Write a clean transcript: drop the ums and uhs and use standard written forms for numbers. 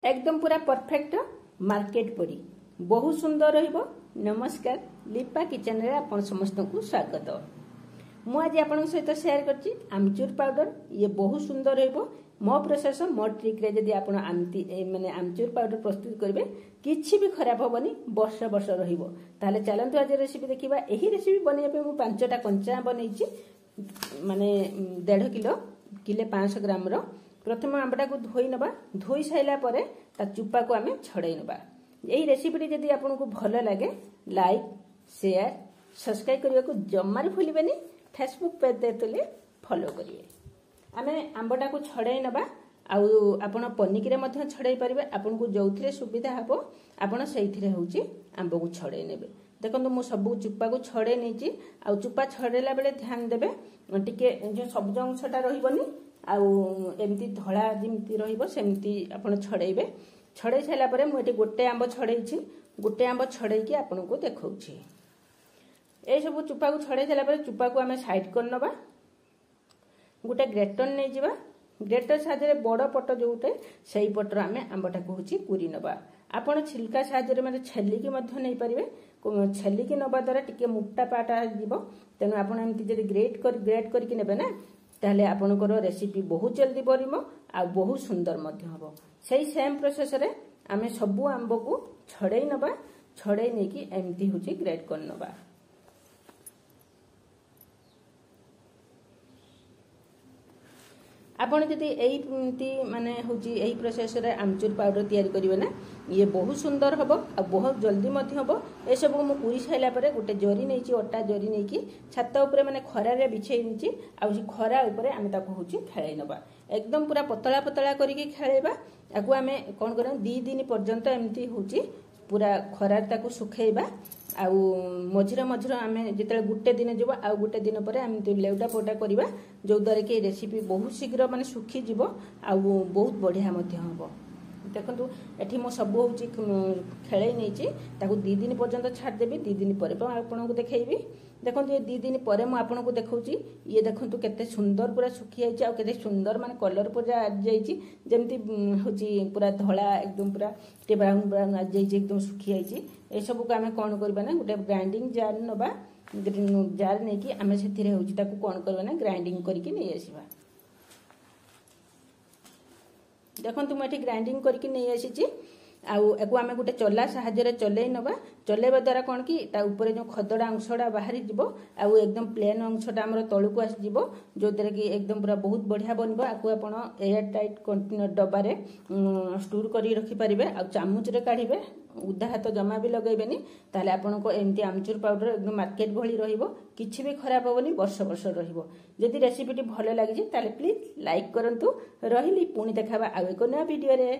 एकदम पूरा perfect market परी बहुत सुंदर रहिबो। नमस्कार, लिपा किचन रे आपण समस्त को स्वागत। मु आज आपण सहित शेयर करछि आमचूर पाउडर। ये बहुत सुंदर रहिबो। मो प्रोसेस मो ट्रिक रे जदी आपण आमती माने आमचूर पाउडर प्रस्तुत करबे किछि भी खराब होबनी, वर्ष वर्ष रहिबो। ताले चलंतु आज रेसिपी देखिबा। एही रेसिपी बनिया पे मु 5टा कंचा बनैछि, माने 1.5 किलो किले 500 ग्राम रो। प्रथम आंबटा को धोई नबा। धोई साइला परे ता चुप्पा को आमे छड़ाई नबा। एही रेसिपी जदी आपन को भलो लागे लाइक शेयर सब्सक्राइब करिया को जम्मारी भूलिबेनी। फेसबुक पेज देतले फॉलो करिए। आमे आंबटा को छड़ाई नबा। आउ आपण पनिकी रे मध्ये छड़ाई परिबे। आपन को जोथिरे सुविधा हबो आपण सेइथिरे होउची आंब को छड़ाई नेबे। देखंतु मु सब चुप्पा को छड़े नेची। आउ चुप्पा छड़ेला बेले ध्यान देबे टिके जो सबज अंशटा रहिबनी, आउ एमती धळा जिमती रहिबो सेमती आपण छड़ेइबे। छड़े साइला परे मु एटी गोटे आंब छड़ेइछि। गोटे आंब छड़े कि आपण को देखौछि। ए सब चुप्पा को छड़े साइला परे चुप्पा को आमे साइड कर नबा। गोटे ग्रेटर नै जिबा। ग्रेटर साहाय्य बड़ पट जोटे सेही पटर आमे आंबटा को होछि कुरी नबा। आपण छिलका साहाय्य माने छेली की मध्य नै परिबे। छेली की नबा द्वारा टिके मुक्ता पाटा जिवो। तेनु आपण एमती जदी ग्रेट करके नेबे ना, ताहले आपनकर रेसिपी बहुत जल्दी बनिबो आ बहुत सुंदर मध्य हबो। सेही सेम प्रोसेस रे आमे सबु आंब को छड़ेई नबा। छड़ेई नै कि एमती होछि ग्रेट कर नबा। आपण जदी एही माने होची एही प्रोसेस रे आमचूर पाउडर तयारी करिवे ना, ये बहुत सुंदर हबो आ बहुत जल्दी मध्य हबो। ए सब मु पूरी साइला परे गोटे जरी नैची, अट्टा जरी नैकी छाता ऊपर माने खरा रे बिछेई निची। आ खरा ऊपर आमे ताको होची खेळै नबा। एकदम पूरा पतला पतला करिके खेळैबा। आकु आमे कोन करन 2 दिन पर्यंत एमती होची पूरा खरा ताको सुखेइबा। आउ मझिरा मझिरा आमे जेतले गुटे दिन जबो आ गुटे दिन परे आमे लेउटा पोटा करिबा, जो दरे के रेसिपी बहुत शीघ्र माने सुखी जिवो आ बहुत बढ़िया मध्य हबो। देखंतु एठी मो सब होची खेळै नैची। ताको 2 दिन पर्यंत छाड़ देबी। 2 दिन परे आपन को देखैबी। देखंतु ये 2 दिन परे मु आपन को देखौची। ये देखंतु केते सुंदर पूरा सुखी आइची आ केते सुंदर माने कलर पूरा आ जाईची। जेमती होची पूरा धळा एकदम पूरा टे ब्राउन ब्राउन आ जाईची, एकदम सुखी आइची। ए सब को आमे कोन करबा ना, गुटे ग्राइंडिंग जार नबा। जार नै कि आमे सेथिरे होची ताको कोन करबा ना, ग्राइंडिंग करके नै आसीबा। देखंतु म एठी ग्राइंडिंग करके नै आसीची। आउ एको आमे गुटे चला साहाय्य रे चलै नबा। चलेबा द्वारा कोन कि ता ऊपर जो खदडा अंशडा बाहरी जिवो। आउ एकदम प्लेन अंशडा हमर तळुको आसी जिवो, जो दरे कि एकदम पूरा बहुत बढ़िया बनबो। आकु आपण एयर टाइट कंटेनर डब्बा रे स्टोर करी रखि परिबे। आ चामच रे काढिबे। उदा हाथ जमा भी लगैबेनी। ताले आपण को एमती आमचूर पाउडर एकदम मार्केट भली रहिबो। किछि भी खराब होबनी, वर्ष वर्ष रहिबो। जदि रेसिपीटी भलो लागि ताले प्लीज लाइक करंतु। रहिली पुणी देखाबा आ एको नया वीडियो रे।